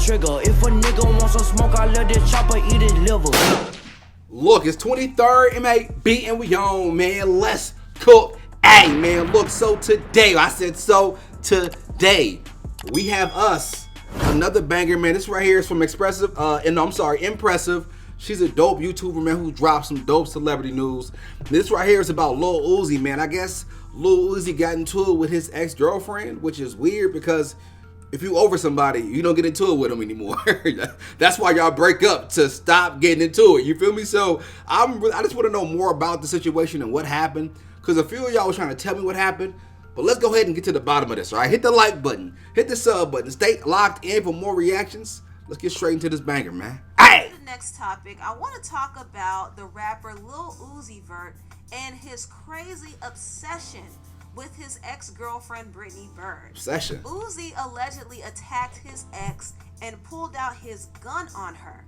trigger. If a nigga wants some smoke, I let this chopper eat his liver. Look, it's 23rd MAB and we on, man. Let's cook. Hey, man, look, so today, we have us another banger, man. This right here is from Impressive. She's a dope YouTuber, man, who drops some dope celebrity news. This right here is about Lil Uzi, man. I guess Lil Uzi got into it with his ex-girlfriend, which is weird because if you over somebody, you don't get into it with them anymore. That's why y'all break up, to stop getting into it. You feel me? So I just want to know more about the situation and what happened, because a few of y'all was trying to tell me what happened. But let's go ahead and get to the bottom of this, all right? Hit the like button. Hit the sub button. Stay locked in for more reactions. Let's get straight into this banger, man. Hey! The next topic, I want to talk about the rapper Lil Uzi Vert and his crazy obsession with his ex-girlfriend Brittany Bird. Obsession. Uzi allegedly attacked his ex and pulled out his gun on her.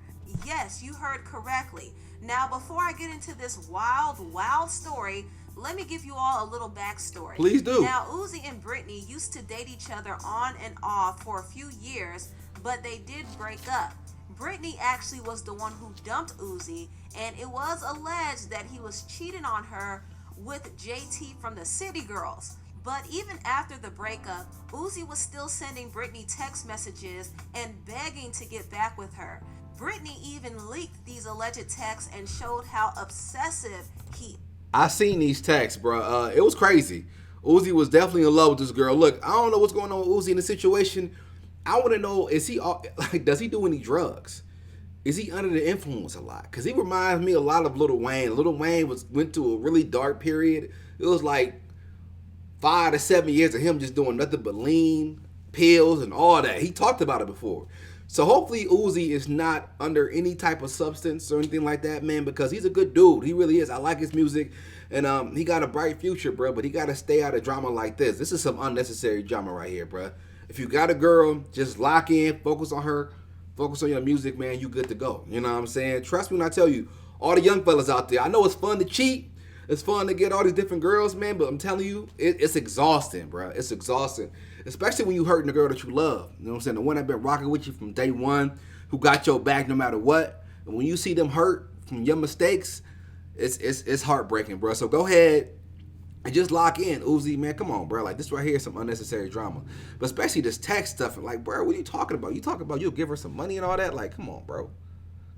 Yes, you heard correctly. Now, before I get into this wild story, let me give you all a little backstory. Please do. Now, Uzi and Brittany used to date each other on and off for a few years, but they did break up. Brittany actually was the one who dumped Uzi, and it was alleged that he was cheating on her with JT from the City Girls. But even after the breakup, Uzi was still sending Brittany text messages and begging to get back with her. Brittany even leaked these alleged texts and showed how obsessive he. I seen these texts, bro. It was crazy. Uzi was definitely in love with this girl. Look, I don't know what's going on with Uzi in the situation. I want to know, does he do any drugs? Is he under the influence a lot? Because he reminds me a lot of Lil Wayne. Lil Wayne went to a really dark period. It was like 5 to 7 years of him just doing nothing but lean, pills, and all that. He talked about it before. So hopefully Uzi is not under any type of substance or anything like that, man, because he's a good dude. He really is. I like his music, and he got a bright future, bro, but he got to stay out of drama like this. This is some unnecessary drama right here, bro. If you got a girl, just lock in, focus on her, focus on your music, man, you good to go. You know what I'm saying? Trust me when I tell you, all the young fellas out there, I know it's fun to cheat. It's fun to get all these different girls, man, but I'm telling you, it's exhausting, bro. It's exhausting, especially when you hurting the girl that you love. You know what I'm saying? The one that been rocking with you from day one, who got your back no matter what. And when you see them hurt from your mistakes, it's heartbreaking, bro. So go ahead and just lock in, Uzi, man. Come on, bro. Like, this right here is some unnecessary drama. But especially this text stuff. And like, bro, what are you talking about? You talking about you'll give her some money and all that? Like, come on, bro.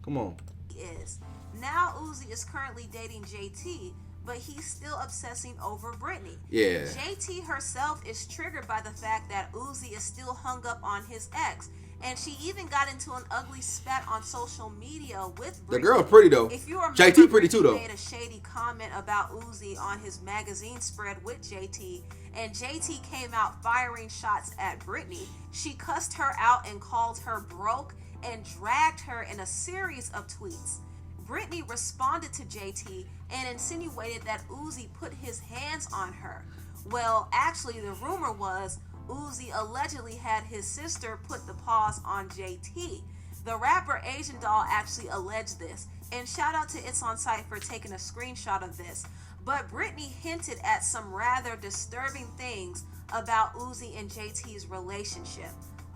Come on. Is. Now Uzi is currently dating JT, but he's still obsessing over Brittany. Yeah. JT herself is triggered by the fact that Uzi is still hung up on his ex. And she even got into an ugly spat on social media with Brittany. The girl's pretty, though. If you remember, JT pretty, too, though. Made a shady comment about Uzi on his magazine spread with JT. And JT came out firing shots at Brittany. She cussed her out and called her broke and dragged her in a series of tweets. Brittany responded to JT and insinuated that Uzi put his hands on her. Well, actually, the rumor was Uzi allegedly had his sister put the paws on JT. The rapper Asian Doll actually alleged this, and shout out to It's On Site for taking a screenshot of this. But Brittany hinted at some rather disturbing things about Uzi and JT's relationship.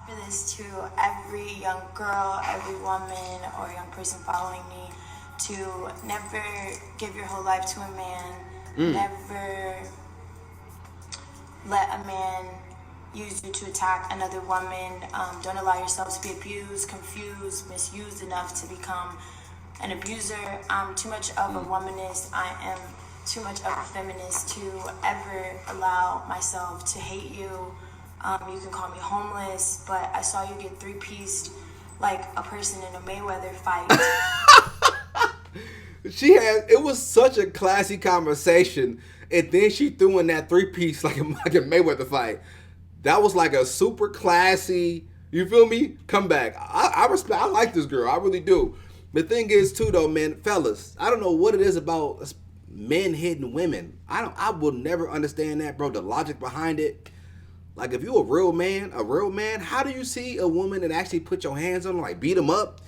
For this to every young girl, every woman, or young person following me, to never give your whole life to a man, never let a man use you to attack another woman. Don't allow yourself to be abused, confused, misused enough to become an abuser. I'm too much of a womanist. I am too much of a feminist to ever allow myself to hate you. You can call me homeless, but I saw you get three-pieced like a person in a Mayweather fight. It was such a classy conversation, and then she threw in that three-piece like a Mayweather fight. That was like a super classy, you feel me, comeback. I like this girl, I really do. The thing is too though, man, fellas, I don't know what it is about men hitting women. I will never understand that, bro, the logic behind it. Like, if you a real man, how do you see a woman that actually put your hands on them, like beat them up,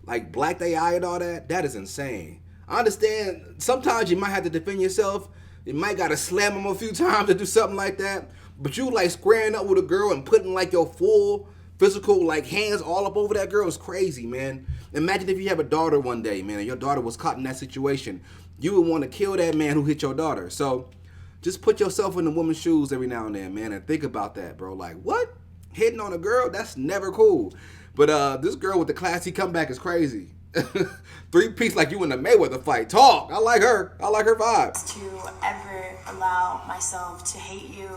like black their eye and all that? That is insane. I understand sometimes you might have to defend yourself. You might got to slam them a few times to do something like that. But you like squaring up with a girl and putting like your full physical, like hands all up over that girl is crazy, man. Imagine if you have a daughter one day, man, and your daughter was caught in that situation. You would want to kill that man who hit your daughter. So just put yourself in the woman's shoes every now and then, man, and think about that, bro. Like, what? Hitting on a girl? That's never cool. But this girl with the classy comeback is crazy. 3-piece like you in the Mayweather fight. Talk. I like her. I like her vibe. To ever allow myself to hate you.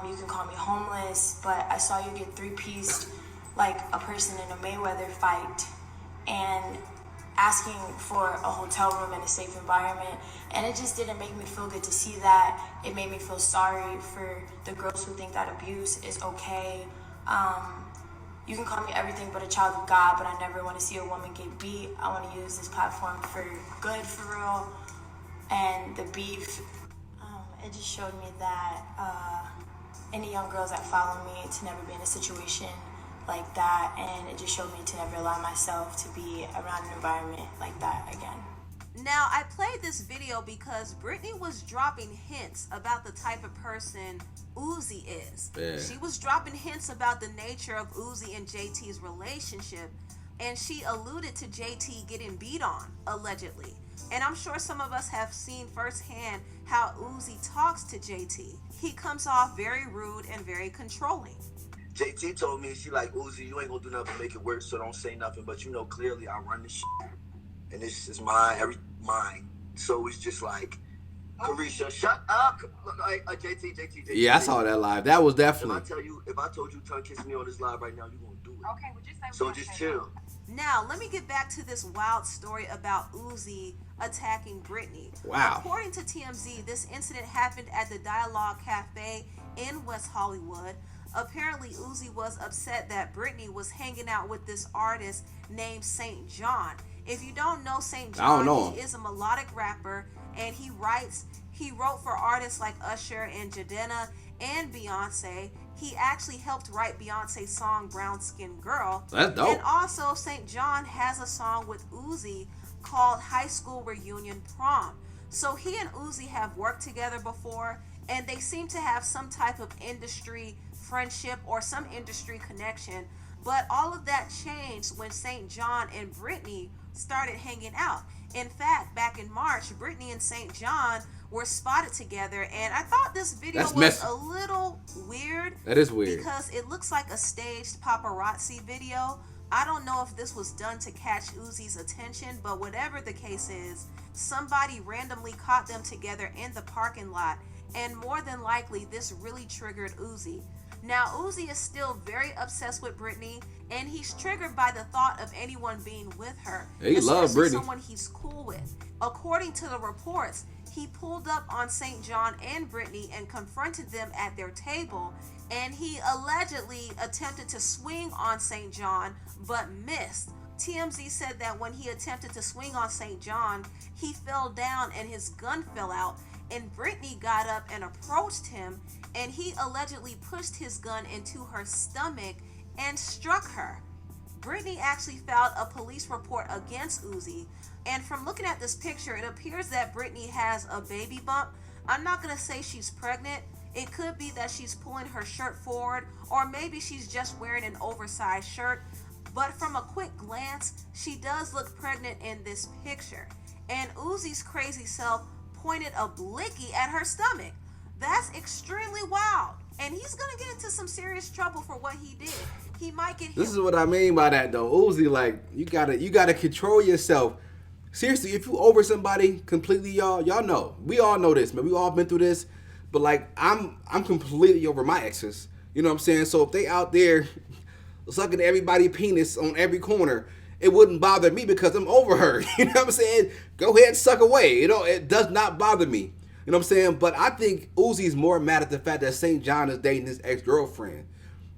You can call me homeless, but I saw you get 3-pieced like a person in a Mayweather fight and asking for a hotel room in a safe environment. And it just didn't make me feel good to see that. It made me feel sorry for the girls who think that abuse is okay. You can call me everything but a child of God, but I never want to see a woman get beat. I want to use this platform for good, for real. And the beef, it just showed me that any young girls that follow me to never be in a situation like that, and it just showed me to never allow myself to be around an environment like that again. Now, I played this video because Brittany was dropping hints about the type of person Uzi is. Yeah. She was dropping hints about the nature of Uzi and JT's relationship, and she alluded to JT getting beat on, allegedly. And I'm sure some of us have seen firsthand how Uzi talks to JT. He comes off very rude and very controlling. JT told me, she like, Uzi, you ain't gonna do nothing to make it work, so don't say nothing. But you know, clearly I run this shit, and this is mine. So it's just like, Carisha, shut up. JT. Yeah, I saw that live. That was definitely. If I told you tongue kiss me on this live right now, you gonna do it. Okay, well just say so just chill. Now, let me get back to this wild story about Uzi attacking Brittany. Wow. According to TMZ, this incident happened at the Dialogue Cafe in West Hollywood. Apparently, Uzi was upset that Brittany was hanging out with this artist named St. John. If you don't know St. I don't know John, he is a melodic rapper, and he wrote for artists like Usher and Jadena and Beyonce. He actually helped write Beyonce's song Brown Skin Girl. That's dope. And also, St. John has a song with Uzi called High School Reunion Prom. So he and Uzi have worked together before, and they seem to have some type of industry friendship or some industry connection. But all of that changed when St. John and Brittany started hanging out. In fact, back in March, Brittany and St. John were spotted together, and I thought this video was a little weird. That is weird. Because it looks like a staged paparazzi video. I don't know if this was done to catch Uzi's attention, but whatever the case is, somebody randomly caught them together in the parking lot, and more than likely, this really triggered Uzi. Now, Uzi is still very obsessed with Brittany, and he's triggered by the thought of anyone being with her. He loves Brittany. Someone he's cool with. According to the reports, he pulled up on St. John and Brittany and confronted them at their table, and he allegedly attempted to swing on St. John, but missed. TMZ said that when he attempted to swing on St. John, he fell down and his gun fell out, and Brittany got up and approached him, and he allegedly pushed his gun into her stomach and struck her. Brittany actually filed a police report against Uzi, and from looking at this picture, it appears that Brittany has a baby bump. I'm not going to say she's pregnant. It could be that she's pulling her shirt forward, or maybe she's just wearing an oversized shirt. But from a quick glance, she does look pregnant in this picture. And Uzi's crazy self pointed a blicky at her stomach. That's extremely wild. And he's going to get into some serious trouble for what he did. He might get hit. This is what I mean by that, though. Uzi, like, you gotta control yourself. Seriously, if you over somebody completely, y'all know. We all know this, man. We all been through this. But, like, I'm completely over my exes. You know what I'm saying? So if they out there sucking everybody's penis on every corner, it wouldn't bother me because I'm over her. You know what I'm saying? Go ahead and suck away. You know, it does not bother me. You know what I'm saying? But I think Uzi's more mad at the fact that St. John is dating his ex-girlfriend.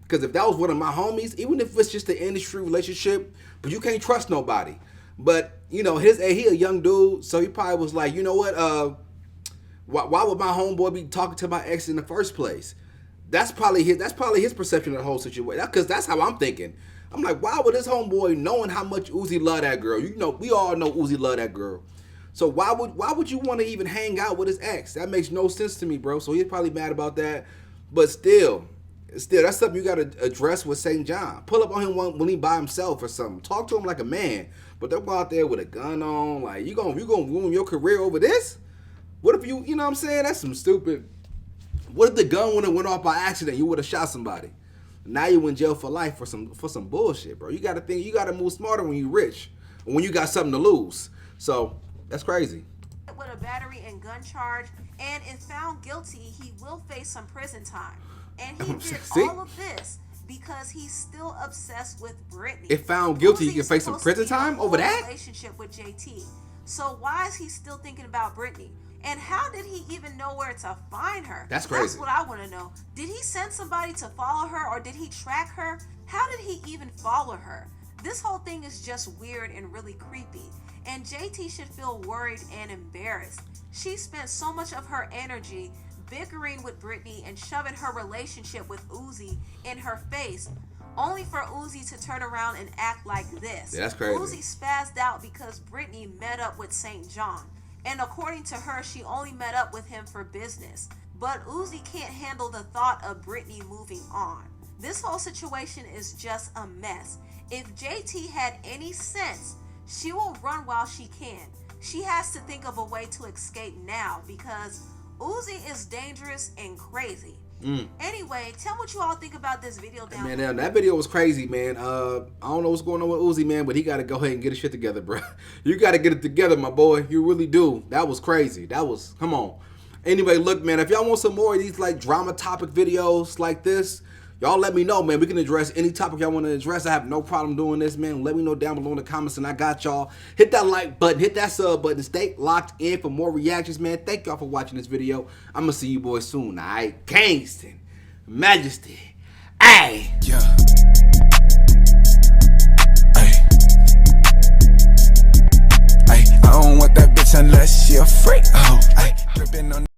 Because if that was one of my homies, even if it's just an industry relationship, but you can't trust nobody. But, you know, he a young dude, so he probably was like, you know what, why would my homeboy be talking to my ex in the first place? That's probably his perception of the whole situation. Because that's how I'm thinking. I'm like, why would this homeboy, knowing how much Uzi love that girl? You know, we all know Uzi love that girl. So why would you want to even hang out with his ex? That makes no sense to me, bro. So he's probably mad about that. But still, Still, that's something you got to address with St. John. Pull up on him when he by himself or something. Talk to him like a man. But they'll go out there with a gun on. Like, you gonna ruin your career over this? What if you know what I'm saying? That's some stupid. What if the gun would have went off by accident? You would have shot somebody. Now you in jail for life for some bullshit, bro. You got to think. You got to move smarter when you rich. Or when you got something to lose. So, that's crazy. With a battery and gun charge, and if found guilty, he will face some prison time. And he did all of this because he's still obsessed with Britney. If found guilty, he can face some prison time over that? Relationship with JT. So why is he still thinking about Britney? And how did he even know where to find her? That's crazy. That's what I want to know. Did he send somebody to follow her, or did he track her? How did he even follow her? This whole thing is just weird and really creepy. And JT should feel worried and embarrassed. She spent so much of her energy bickering with Britney and shoving her relationship with Uzi in her face, only for Uzi to turn around and act like this. Yeah, that's crazy. Uzi spazzed out because Britney met up with St. John. And according to her, she only met up with him for business. But Uzi can't handle the thought of Britney moving on. This whole situation is just a mess. If JT had any sense, she will run while she can. She has to think of a way to escape now because Uzi is dangerous and crazy. Anyway, tell what you all think about this video down Man, below. that video was crazy, man. I don't know what's going on with Uzi, man, but he got to go ahead and get his shit together, bro. You got to get it together, my boy. You really do. That was crazy. Come on. Anyway, look, man, if y'all want some more of these, like, drama topic videos like this, y'all let me know, man. We can address any topic y'all want to address. I have no problem doing this, man. Let me know down below in the comments, and I got y'all. Hit that like button. Hit that sub button. Stay locked in for more reactions, man. Thank y'all for watching this video. I'm going to see you boys soon, all right? Kingston. Majesty. Ayy. Yeah. Ay. Ay. I don't want that bitch unless she a freak. Oh, ay. Gripping on